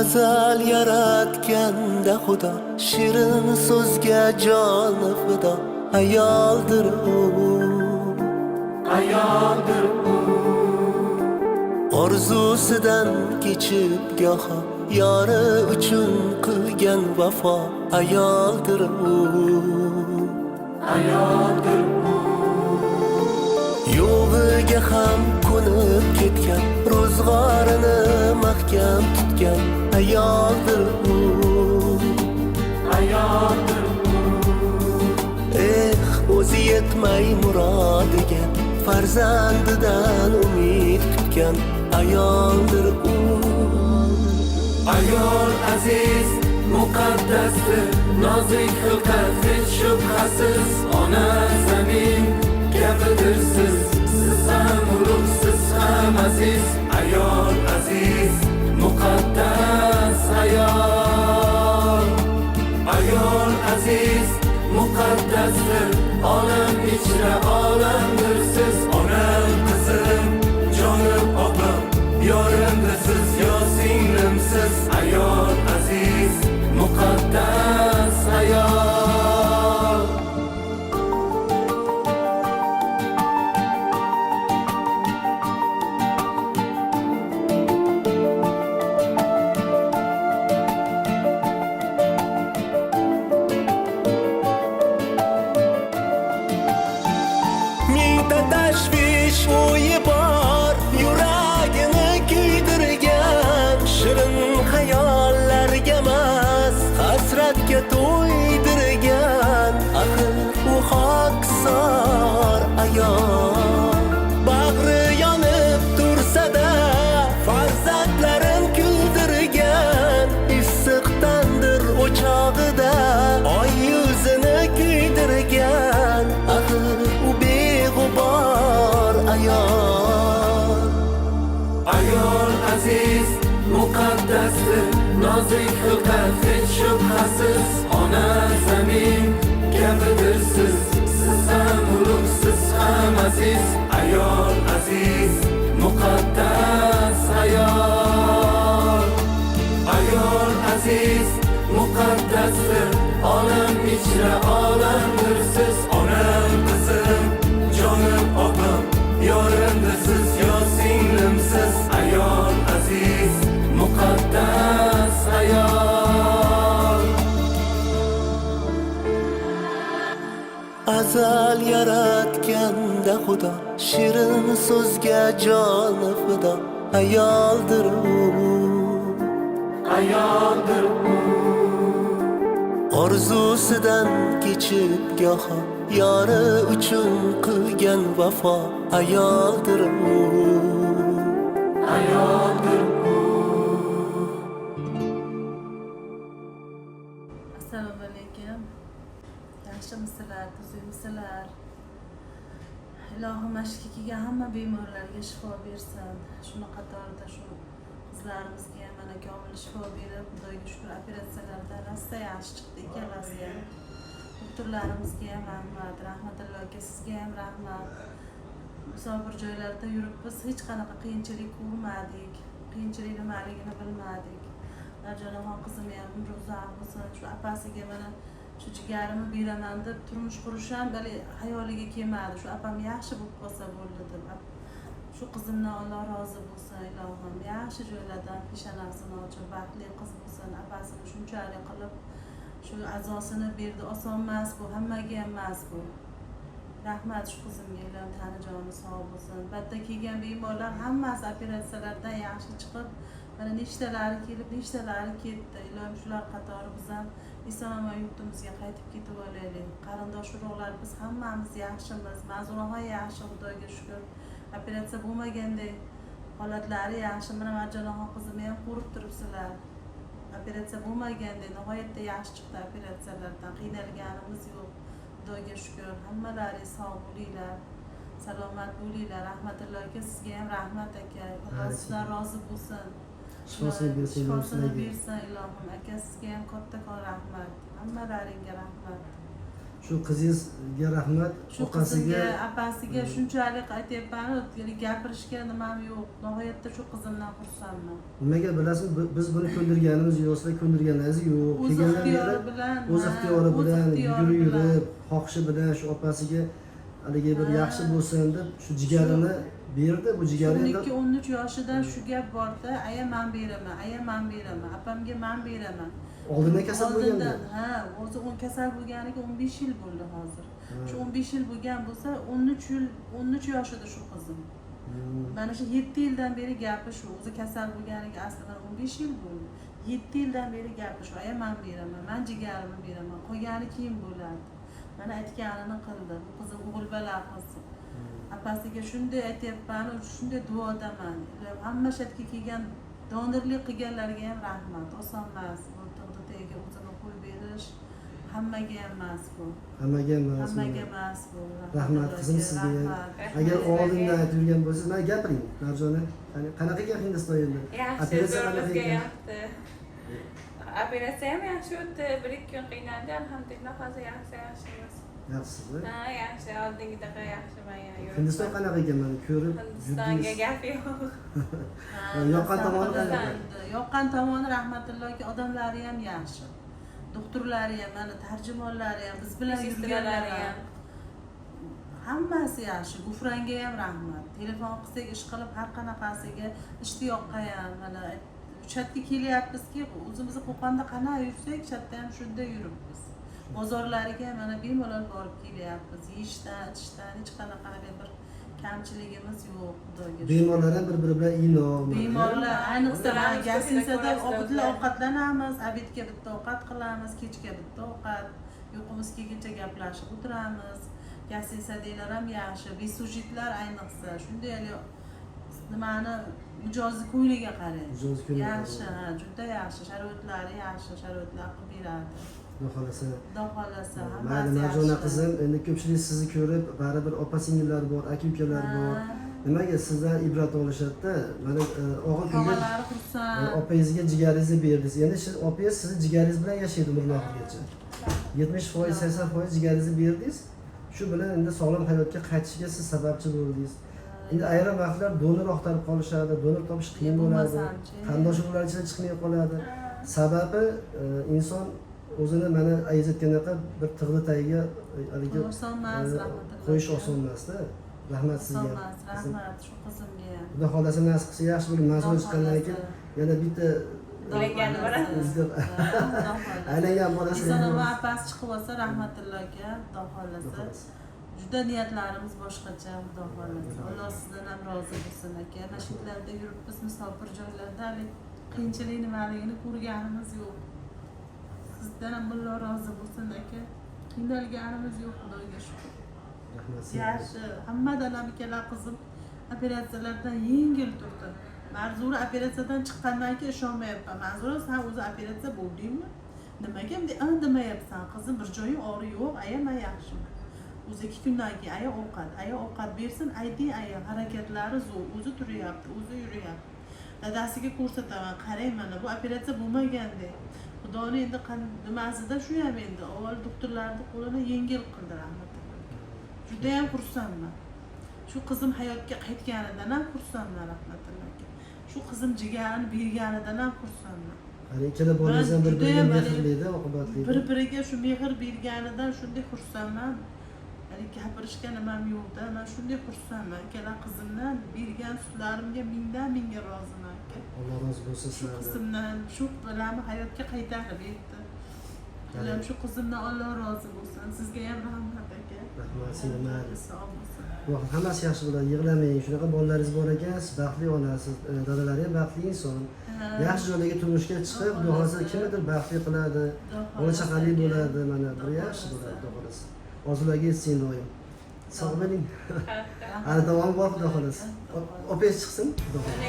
azal yaratganda Xudo shirin so'zga joni fido. Ayoldir u, ayoldir u, orzusidan kechib goho yori uchun qilgan vafo. Ayoldir u, ayoldir u, yo'g'iga ham ko'nib ketgan, ro'zg'orini mahkam tutgan. Ayoldir u, ayoldir u, o'zi yetmay murodiga farzandidan umid kutgan. Ayoldir u, ayol aziz muqaddasdir, nozik xilqat hech shubhasiz. Ona zamin gapidir siz, siz ham ulug', siz ham aziz. Ayol aziz muqaddas ayol, ayol aziz muqaddasdir, olam ichra olamdir siz. Onam qizim, jonim opam, yorimdir siz, yo singlimsiz. Ayol aziz muqaddas ayol. Mingta tashvish o'yi bor, yuragini kuydirgan. Shirin xayollarga emas, hasratga to'ydirgan. Axir u xokisor ayol, bag'ri yonib tursa-da farzandlarin kuldirgan. Issiqdandir o'chog'ida oy yuzini kuydirgan. Axir u beg'ubor ayol, ayol aziz muqaddasdir, nozik xilqat hech shubhasiz. Ona zamin gapidir siz, siz ham ulug', siz ham aziz. Ayol aziz muqaddas ayol, ayol aziz muqaddasdir, olam ichra olamdir siz. Onam qizim, jonim opam, yorimdir siz, yo singlimsiz. Ayol aziz muqaddas ayol. Azal yaratganda Xudo shirin so'zga joni fido. Ayoldir u, ayoldir u, orzusidan kechib goho yori uchun qilgan vafo. Ayoldir u, ayoldir u. Assalomu alaykum. Yaxshimisizlar, tuzukmisizlar? Ilohim mashqqa kelgan hamma bemorlarga shifo bersin. Shuni qatorida shu qizlarimizga ham mana komil shifo berib, Xudoga shukr, operatsiyalardan rosa yaxshi chiqdi ikkalasi ham. Doktorlarimizga ham rahmat, rahmatullo aka sizga ham rahmat. Musofir joylarda yurib biz hech qanaqa qiyinchilik ko'rmadik, qiyinchilik nimaligini bilmadik. Narjonaxon qizim ham umri uzoq bo'lsin. Shu opasiga mana shu jigarimni beraman deb turmush qurish ham bali hayoliga kelmadi. Shu opam yaxshi bo'lib qolsa bo'ldi deb. Shu qizimdan Alloh rozi bo'lsin, ilohim yaxshi joylardan peshonasini ochib baxtli qiz bo'lsin. Opasini shunchalik qilib shu azosini berdi. Oson emas bu, hammaga ham emas bu. Rahmat shu qizimga, ilohim tani joni sog' bo'lsin. Batda kelgan bemorlar hammasi operatsiyalardan yaxshi chiqib, mana nechtalari kelib, nechtalari ketdi. Ilohim shular qatori biz ham eson-omon yurtimizga qaytib ketib olaylik. Qarindosh urug'lar biz hammamiz yaxshimiz. Mazrunaxon yaxshi, Xudoga shukr. Operatsiya bo'lmaganday holatlari yaxshi. Mana Marjonaxon qizimni ham ko'rib turibsizlar. Operatsiya bo'lmaganday nihoyatda yaxshi chiqdi operatsiyalardan. Qiynalganimiz yo'q. Xudoga shukr. Hammalaringiz sog' bo'linglar, salomat bo'linglar. Rahmatullo aka sizga ham rahmat aka. Alloh sizdan rozi bo'lsin. Shifosini bersin ilohim. Aka sizga ham kattakon rahmat. Hammalaringga rahmat. Shu qizingizga rahmat. shu qizimga opasiga shunchalik aytyapman gapirishga nimam yo'q. Nihoyatda shu qizimdan xursandman. Nimaga bilasizmi, biz buni ko'ndirganimiz yo'q, sizlar ko'ndirganlaringiz yo'q. O'z Kelgandan ixtiyori beri bilan, o'z ixtiyori bilan ixtiyori yurib, xohishi bilan shu opasiga haligi bir yaxshi bo'lsin deb shu jigarini berdi. Bu jigari endi 12-13 yoshida shu gap borda, aya men beraman, aya men beraman, opamga men beraman. oldindan kasal bo'lganda. Ha, o'zi kasal bo'lganiga 15 yil bo'ldi hozir. Shu 15 yil bo'lgan bo'lsa, 13 yoshida shu qizim. Mana shu 7 yildan beri gapi shu. O'zi kasal bo'lganiga aslida 15 yil bo'ldi. 7 yildan beri gapi shu. Aya men beraman, men jigarimni beraman. Qolgani keyin bo'ladi. Mana aytganini qildi. Bu qizim o'g'il bola qilsin. Apasiga shunday aytyapman, shunday duodaman. Hamma shartga kelgan donorlik qilganlarga ham rahmat. Oson emas. Tog'dagi o'zini qo'l berish hammaga ham emas bu. Hammaga emas. Hammaga emas bu. Rahmat qizim sizga. Agar oldindan aytib yurgan bo'lsangiz, mana gapiring, Marjona. Qanaqa ekan Hindiston endi? Operatsiya qanaqa ekan? Operatsiya ham yaxshi o'tdi. 1-2 kun qiynaldi, alhamdulillah, hozir yaxshimiz. Yaxshisiz. Ha, yaxshi, oldingidaqa yaxshiman yana. Hindiston qanaqa ekan, mana ko'rib Hindistonga gap yo'q. yoqqan tomoni qanaqa? Yoqqan tomoni rahmatullohga odamlari ham yaxshi. Doktorlari ham, mana tarjimonlari ham, biz bilan yurganlari ham. Hammasi yaxshi. Gufranga ham rahmat. Telefon qilsak ish qilib har qanaqasiga ishtiyoqqa ham mana chatga kelyapmizki, o'zimizni Qo'qonda qanaqa yursak, chatda ham shunda yuribmiz. Bozorlariga mana bemalol borib kelyapmiz. Yeyishdan, ichishdan hech qanaqa bir kamchiligimiz yo'q, xudoga shukr. Bemorlar ham bir-biri bilan inoq. Bemorlar ayniqsa gastitsada ovqatlanamiz, obedga bitta ovqat qilamiz, kechga bitta ovqat, uyqumiz kelguncha gaplashib o'tiramiz. Gastitsadagilar ham yaxshi, besujitlar ayniqsa shunday nimani mijozi ko'yliga qarang. Yaxshi, ha, juda yaxshi, sharoitlari yaxshi, sharoitlar qilib beradi. Xudo xolasa. Xudo xolasa, Mayli, hammasi Marjona yaxshi. qizim, endi ko'pchilik sizni ko'rib, baribir opa-singillar bor, aka-ukalar bor. Nimaga sizdan ibrat olishadi-da? Mana og'ir kunga Tog'alari xursand. opangizga jigaringizni berdingiz. Endi opangiz sizni jigaringiz bilan yashaydi umr oxirigacha. 70%, 80% jigaringizni berdingiz. Shu bilan endi sog'lom hayotga qaytishiga siz sababchi bo'ldingiz. Endi ayrim vaqtlar donor axtarib qolishadi, donor topish qiyin bo'ladi. Qandosh urug'lar ichida chiqmay qoladi. Sababi inson o'zini mana aytayotgandek bir tig'ni tagiga haligi qo'yish oson emas-da. Rahmat sizga. Rahmat shu qizimga ham. Xudo xolasa nasib qilsa yaxshi bo'lib mas'ul chiqqandan keyin yana bitta Aylangan aylangan bolasi. Izonova opasi chiqib olsa rahmatullohga, Xudo xolasa. Juda niyatlarimiz boshqacha, Xudo xolasa. Alloh sizdan ham rozi bo'lsin aka. Mana shu yerlarda yuribmiz, musofir joylarda qiyinchilik nimaligini ko'rganimiz yo'q. Sizdan ham Alloh rozi bo'lsin aka. Qiynalganimiz yo'q, Xudoga shukr. Yaxshi, hammadan ham ikkala qizim operatsiyalardan yengil turdi. Manzura operatsiyadan chiqqandan keyin ishonmayapman. Manzura, sen o'zi operatsiya bo'ldingmi? Nimaga demayapsan? Qizim, bir joying og'ri yo'q, aya men yaxshiman. O'zi 2 kundan keyin aya ovqat bersin, ayting aya harakatlari zo'r, o'zi turyapti, o'zi yuryapti. Dadasiga ko'rsataman, qarang mana bu operatsiya bo'lmagandek. Xudoni endi nimasida shu ham endi avval doktorlarning qo'lini yengil qildi rahmatulloh. Juda ham xursandman. Shu qizim hayotga qaytganidan ham xursandman rahmatullohga. Shu qizim jigarini berganidan ham xursandman. Hani ikkala bolangiz ham bir-biriga mehrlida, oqibatli. Bir-biriga shu mehr berganidan shunday xursandman. Gapirishga nimam yo'qda, men shunday xursandman. Ikkala qizimdan bergan sutlarimga mingdan roziman aka. Alloh rozi bo'lsin Shu sizlardan. qizimdan shu bilan hayotga qaytarib berdi. Bilam shu qizimdan Alloh rozi bo'lsin. Sizga ham rahmat aka. Rahmat, sizga mayli. Sog' bo'lsin. Hammasi yaxshi bo'ladi, yig'lamang. Shunaqa bolalaringiz bor ekan, siz baxtli onasiz, dadalari ham baxtli inson. Yaxshi joylarga turmushga chiqib, Xudo xolasa kimnidir baxtli qiladi, bola chaqali bo'ladi, mana bu yaxshi bo'ladi, Xudo xolasa. Orzularga yetsin doim. Sog' bo'ling. Hali davom bor, Xudo xolasa. Opangiz chiqsin, Xudo xolasa.